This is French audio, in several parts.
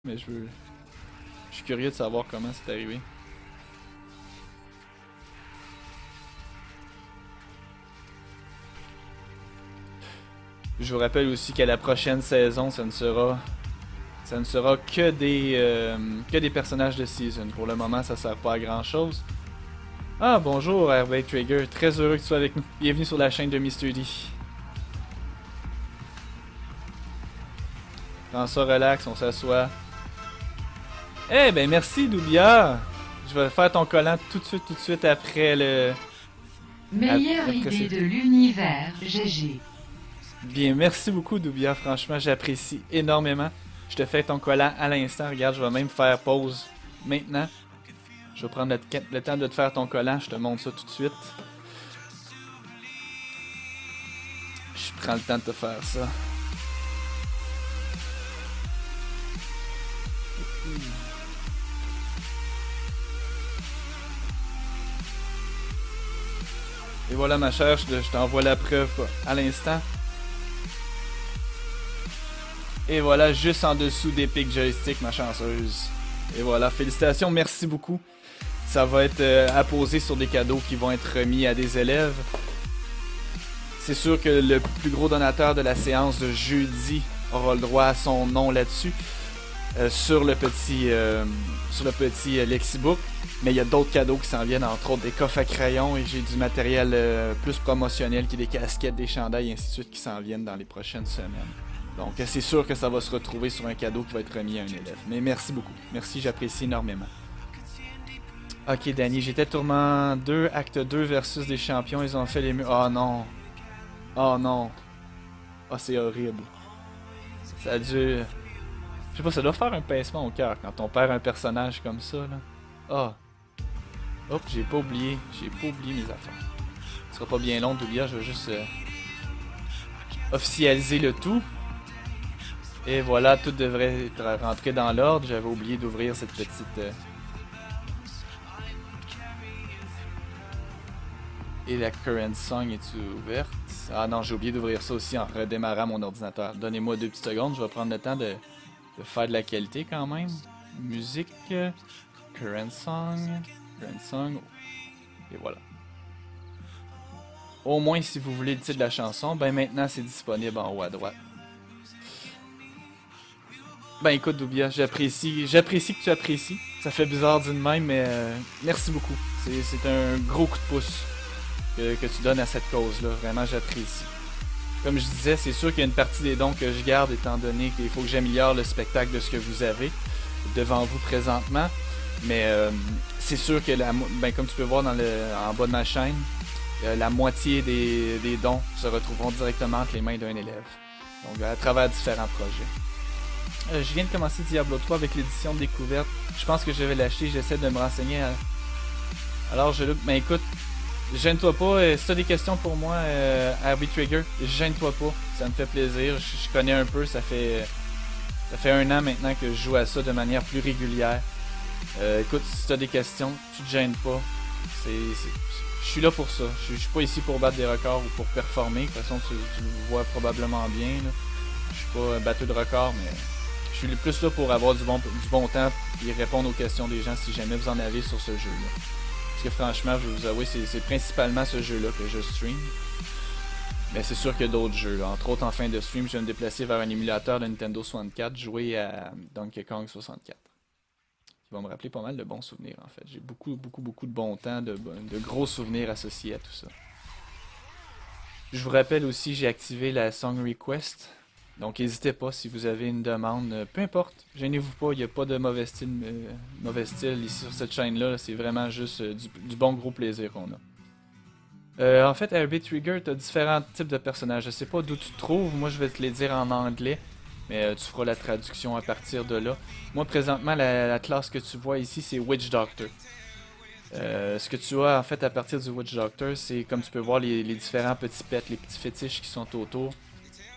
mais je suis curieux de savoir comment c'est arrivé. Je vous rappelle aussi qu'à la prochaine saison, ça ne sera que des personnages de season. Pour le moment, ça sert pas à grand chose. Ah, bonjour RB Trigger, très heureux que tu sois avec nous. Bienvenue sur la chaîne de Mr. D. Prends ça relax, on s'assoit. Eh ben merci Doubia. Je vais faire ton collant tout de suite après le... Meilleure idée de l'univers, GG. Bien, merci beaucoup Doubia, franchement j'apprécie énormément. Je te fais ton collant à l'instant, regarde, je vais même faire pause maintenant. Je vais prendre le temps de te faire ton collant, je te montre ça tout de suite. Je prends le temps de te faire ça. Et voilà ma chère, je t'envoie la preuve à l'instant. Et voilà, juste en dessous d'Epic Joystick, ma chanceuse. Et voilà, félicitations, merci beaucoup. Ça va être apposé sur des cadeaux qui vont être remis à des élèves. C'est sûr que le plus gros donateur de la séance de jeudi aura le droit à son nom là-dessus. Sur le petit Lexibook. Mais il y a d'autres cadeaux qui s'en viennent, entre autres des coffres à crayons, et j'ai du matériel plus promotionnel qui est des casquettes, des chandails et ainsi de suite qui s'en viennent dans les prochaines semaines. Donc c'est sûr que ça va se retrouver sur un cadeau qui va être remis à un élève. Mais merci beaucoup. Merci, j'apprécie énormément. Ok Danny, j'étais Tourment 2, acte 2 versus des champions, ils ont fait les murs. Oh non. Oh non. Oh c'est horrible. Ça a dû... Je sais pas, ça doit faire un pincement au cœur quand on perd un personnage comme ça là. Oh. Hop, j'ai pas oublié mes affaires. Ce sera pas bien long d'oublier, je vais juste officialiser le tout. Et voilà, tout devrait être rentré dans l'ordre. J'avais oublié d'ouvrir cette petite... Et la current song est ouverte? Ah non, j'ai oublié d'ouvrir ça aussi en redémarrant mon ordinateur. Donnez-moi 2 petites secondes, je vais prendre le temps de faire de la qualité quand même. Musique, current song, et voilà. Au moins, si vous voulez le titre de la chanson, ben maintenant c'est disponible en haut à droite. Ben écoute Doubia, j'apprécie que tu apprécies. Ça fait bizarre d'une même, mais merci beaucoup. C'est un gros coup de pouce que tu donnes à cette cause-là. Vraiment, j'apprécie. Comme je disais, c'est sûr qu'il y a une partie des dons que je garde, étant donné qu'il faut que j'améliore le spectacle de ce que vous avez devant vous présentement. Mais c'est sûr que, comme tu peux voir en bas de ma chaîne, la moitié des dons se retrouveront directement entre les mains d'un élève. Donc à travers différents projets. Je viens de commencer Diablo 3 avec l'édition de découverte. Je pense que je vais l'acheter, j'essaie de me renseigner. Alors je look, mais écoute, gêne-toi pas, si tu as des questions pour moi, RB Trigger, gêne-toi pas, ça me fait plaisir, je connais un peu, ça fait 1 an maintenant que je joue à ça de manière plus régulière. Écoute, si tu as des questions, tu te gênes pas, je suis là pour ça, je suis pas ici pour battre des records ou pour performer, de toute façon tu le vois probablement bien, là. Je suis pas un batteur de records, mais je suis plus là pour avoir du bon temps et répondre aux questions des gens si jamais vous en avez sur ce jeu-là. Parce que franchement, je vais vous avouer, c'est principalement ce jeu-là que je stream. Mais c'est sûr qu'il y a d'autres jeux. Là. Entre autres, en fin de stream, je vais me déplacer vers un émulateur de Nintendo 64, jouer à Donkey Kong 64. Qui va me rappeler pas mal de bons souvenirs, en fait. J'ai beaucoup de bon temps, de gros souvenirs associés à tout ça. Je vous rappelle aussi, j'ai activé la Song Request. Donc n'hésitez pas si vous avez une demande, peu importe, gênez-vous pas, il n'y a pas de mauvais style ici sur cette chaîne-là, c'est vraiment juste du bon gros plaisir qu'on a. En fait, RB Trigger, tu as différents types de personnages, je sais pas d'où tu te trouves, moi je vais te les dire en anglais, mais tu feras la traduction à partir de là. Moi présentement, la classe que tu vois ici, c'est Witch Doctor. Ce que tu as en fait à partir du Witch Doctor, c'est comme tu peux voir les différents petits pets, les petits fétiches qui sont autour.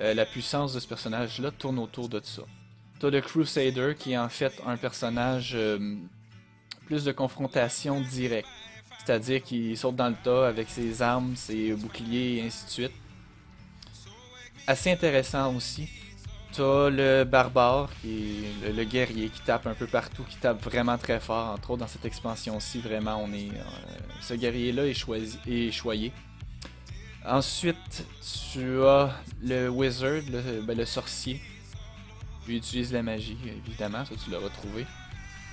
La puissance de ce personnage-là tourne autour de ça. Tu as le Crusader qui est en fait un personnage plus de confrontation directe. C'est-à-dire qu'il saute dans le tas avec ses armes, ses boucliers et ainsi de suite. Assez intéressant aussi. T'as le barbare, qui est le guerrier, qui tape un peu partout, qui tape vraiment très fort. Entre autres, dans cette expansion-ci, vraiment, on est... ce guerrier-là est choyé. Ensuite, tu as le wizard, le sorcier. Lui utilise la magie, évidemment, ça tu l'as retrouvé.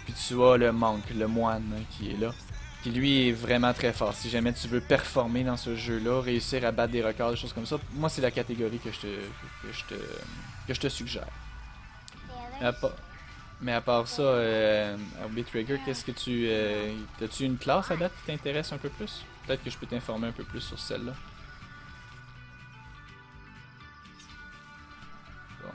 Puis tu as le monk, le moine, qui est là. Qui lui est vraiment très fort. Si jamais tu veux performer dans ce jeu-là, réussir à battre des records, des choses comme ça, moi c'est la catégorie que je te suggère. Mais à part ça, RB Trigger, qu'est-ce que tu... as-tu une classe à date qui t'intéresse un peu plus? Peut-être que je peux t'informer un peu plus sur celle-là. Bon.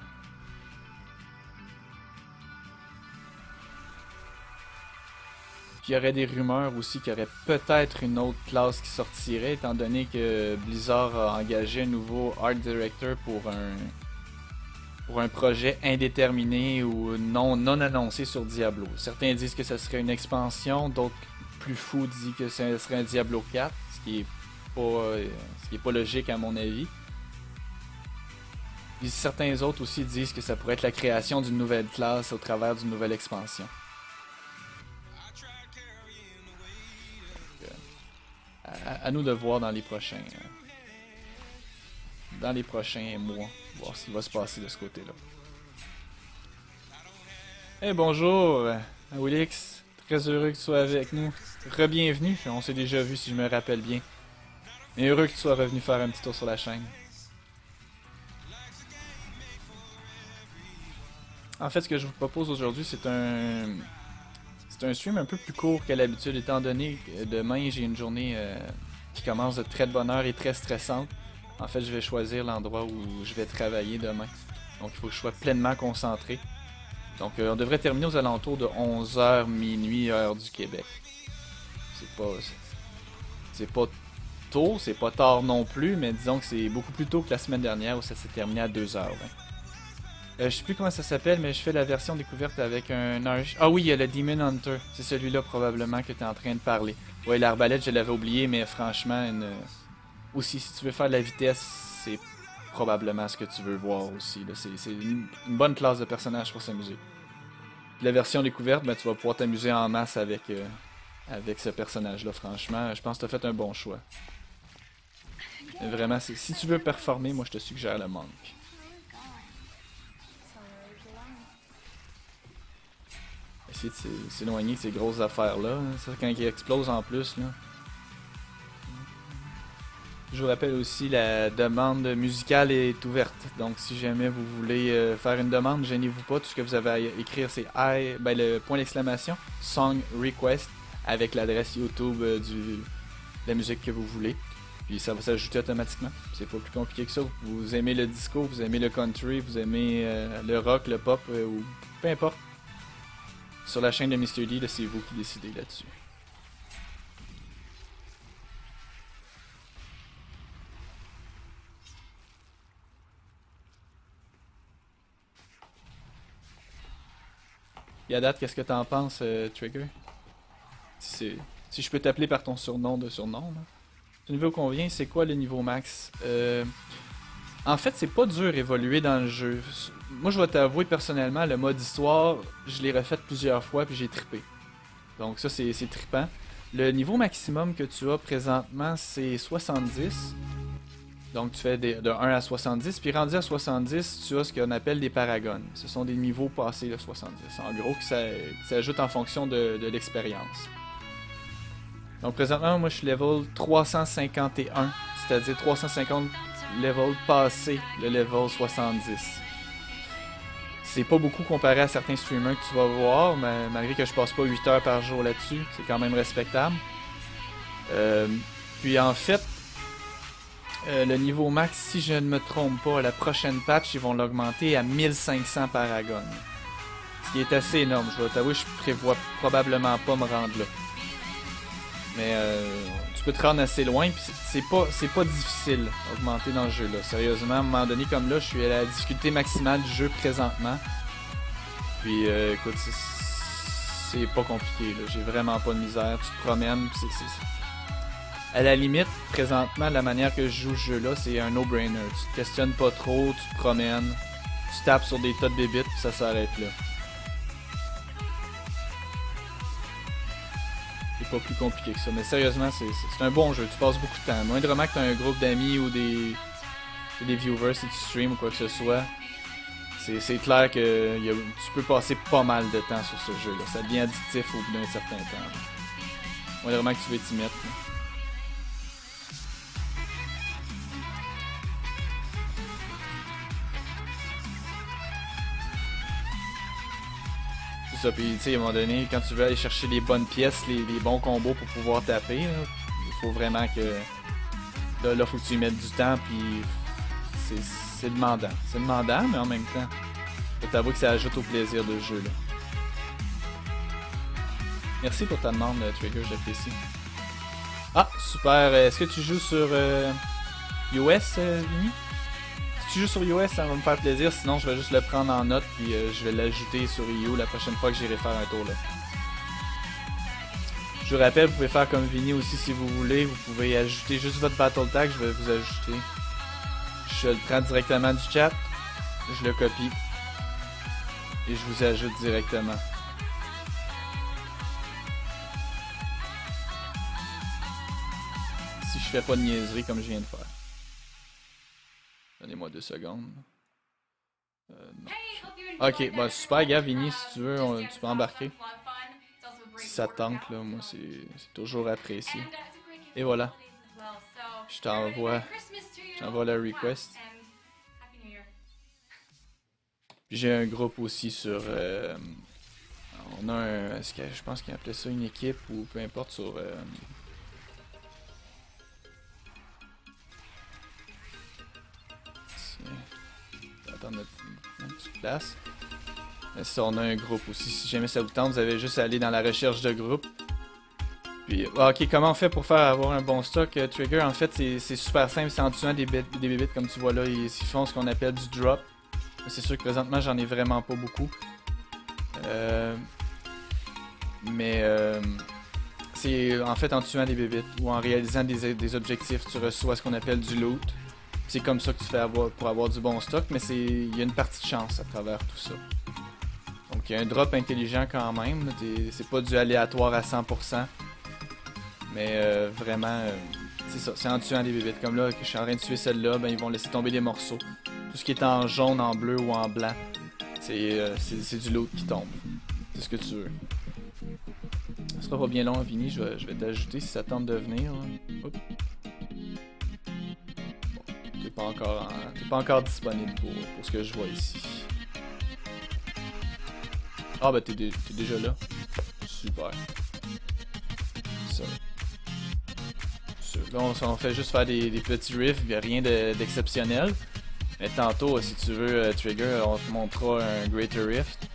Puis il y aurait des rumeurs aussi qu'il y aurait peut-être une autre classe qui sortirait, étant donné que Blizzard a engagé un nouveau art director pour un projet indéterminé ou non annoncé sur Diablo. Certains disent que ce serait une expansion, d'autres plus fous disent que ce serait un Diablo 4, ce qui est pas logique à mon avis. Puis certains autres aussi disent que ça pourrait être la création d'une nouvelle classe au travers d'une nouvelle expansion. À nous de voir dans les prochains mois, voir ce qui va se passer de ce côté-là. Hey, bonjour, Willix, très heureux que tu sois avec nous. Re-bienvenue, on s'est déjà vu si je me rappelle bien. Mais heureux que tu sois revenu faire un petit tour sur la chaîne. En fait, ce que je vous propose aujourd'hui, c'est un stream un peu plus court qu'à l'habitude, étant donné que demain j'ai une journée qui commence de très de bonne heure et très stressante. En fait, je vais choisir l'endroit où je vais travailler demain. Donc il faut que je sois pleinement concentré. Donc on devrait terminer aux alentours de 11h minuit heure du Québec. C'est pas tôt, c'est pas tard non plus, mais disons que c'est beaucoup plus tôt que la semaine dernière où ça s'est terminé à 2h20. Je sais plus comment ça s'appelle, mais je fais la version découverte avec un arch. Ah oui, il y a le Demon Hunter. C'est celui-là probablement que tu es en train de parler. Ouais, l'arbalète, je l'avais oublié, mais franchement, aussi, si tu veux faire de la vitesse, c'est probablement ce que tu veux voir aussi. C'est une bonne classe de personnage pour s'amuser. La version découverte, ben, tu vas pouvoir t'amuser en masse avec ce personnage-là, franchement. Je pense que tu as fait un bon choix. Mais vraiment, si tu veux performer, moi je te suggère le Monk. Essayer de s'éloigner de ces grosses affaires-là. Hein. Ça, quand il explose en plus, là. Je vous rappelle aussi, la demande musicale est ouverte. Donc, si jamais vous voulez faire une demande, gênez-vous pas. Tout ce que vous avez à écrire, c'est le point d'exclamation, Song Request, avec l'adresse YouTube de la musique que vous voulez. Puis ça va s'ajouter automatiquement. C'est pas plus compliqué que ça. Vous aimez le disco, vous aimez le country, vous aimez le rock, le pop, ou peu importe. Sur la chaîne de Mr. D, c'est vous qui décidez là-dessus. Et à date, qu'est-ce que t'en penses, Trigger? Si je peux t'appeler par ton surnom de surnom, là. Le niveau combien? C'est quoi le niveau max? En fait, c'est pas dur d'évoluer dans le jeu. Moi, je vais t'avouer personnellement, le mode histoire, je l'ai refait plusieurs fois puis j'ai trippé. Donc ça, c'est trippant. Le niveau maximum que tu as présentement, c'est 70. Donc tu fais de 1 à 70. Puis rendu à 70, tu as ce qu'on appelle des paragones. Ce sont des niveaux passés de 70. En gros, qui s'ajoutent en fonction de l'expérience. Donc présentement, moi je suis level 351. C'est-à-dire 350 levels passés le level 70. C'est pas beaucoup comparé à certains streamers que tu vas voir, mais malgré que je passe pas 8 heures par jour là-dessus, c'est quand même respectable. Puis en fait, le niveau max, si je ne me trompe pas, à la prochaine patch, ils vont l'augmenter à 1500 paragones. Ce qui est assez énorme, je vais t'avouer, je prévois probablement pas me rendre là. Mais tu peux te rendre assez loin, puis c'est pas difficile d'augmenter dans ce jeu-là. Sérieusement, à un moment donné, comme là, je suis à la difficulté maximale du jeu présentement. Puis écoute, c'est pas compliqué, là. J'ai vraiment pas de misère. Tu te promènes, à la limite, présentement, la manière que je joue ce jeu-là, c'est un no-brainer. Tu te questionnes pas trop, tu te promènes, tu tapes sur des tas de bébites puis ça s'arrête là. C'est pas plus compliqué que ça, mais sérieusement, c'est un bon jeu, tu passes beaucoup de temps. Moindrement que tu as un groupe d'amis ou des viewers si tu stream ou quoi que ce soit, c'est clair que tu peux passer pas mal de temps sur ce jeu-là. Ça devient addictif au bout d'un certain temps. Moindrement que tu veux t'y mettre. Là. C'est ça, puis tu sais, à un moment donné, quand tu veux aller chercher les bonnes pièces, les bons combos pour pouvoir taper, là, il faut vraiment que... Là, faut que tu y mettes du temps, puis c'est demandant. C'est demandant, mais en même temps, faut t'avouer que ça ajoute au plaisir de ce jeu-là. Merci pour ta demande, Trigger, j'apprécie. Ah, super. Est-ce que tu joues sur iOS, Vinny? Si tu joues sur iOS, ça va me faire plaisir. Sinon, je vais juste le prendre en note, puis je vais l'ajouter sur EU la prochaine fois que j'irai faire un tour là. Je vous rappelle, vous pouvez faire comme Vinny aussi si vous voulez. Vous pouvez ajouter juste votre Battle Tag, je vais vous ajouter. Je le prends directement du chat, je le copie et je vous ajoute directement. Si je fais pas de niaiserie comme je viens de faire. Donnez-moi 2 secondes. Non. Ok, bah super, gars, Vinny, si tu veux, tu peux embarquer. Si ça te tente, là, moi c'est toujours apprécié. Et voilà. Je t'envoie la request. J'ai un groupe aussi sur... on a un... je pense qu'il appelait ça une équipe ou peu importe sur... attendre une petite place. Mais ça, on a un groupe aussi. Si jamais ça vous tente, vous avez juste à aller dans la recherche de groupe. Puis, ok, comment on fait pour avoir un bon stock, Trigger? En fait, c'est super simple. C'est en tuant des bébites comme tu vois là. Ils font ce qu'on appelle du drop. C'est sûr que présentement, j'en ai vraiment pas beaucoup. C'est en fait en tuant des bébites ou en réalisant des objectifs, tu reçois ce qu'on appelle du loot. C'est comme ça que tu fais pour avoir du bon stock, mais il y a une partie de chance à travers tout ça. Donc il y a un drop intelligent quand même, c'est pas du aléatoire à 100%, mais vraiment, c'est ça, c'est en tuant des bébites. Comme là, que je suis en train de tuer celle-là, ben, ils vont laisser tomber des morceaux. Tout ce qui est en jaune, en bleu ou en blanc, c'est du loot qui tombe. C'est ce que tu veux. Ça sera pas bien long, Vinny, je vais t'ajouter si ça tente de venir. Oups. Bon, t'es pas encore disponible pour ce que je vois ici. Ah bah t'es déjà là. Super. Ça. Là on fait juste faire des petits riffs, il n'y a rien d'exceptionnel. Mais tantôt, si tu veux, Trigger, on te montrera un Greater Rift.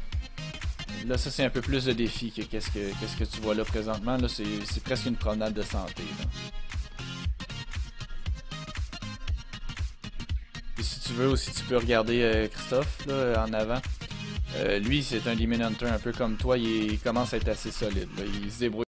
Là, ça c'est un peu plus de défi que qu'est-ce que tu vois là présentement. Là, c'est presque une promenade de santé. Là. Et si tu veux aussi, tu peux regarder Christophe là, en avant. Lui, c'est un Demon Hunter un peu comme toi. Il commence à être assez solide. Là. Il se débrouille.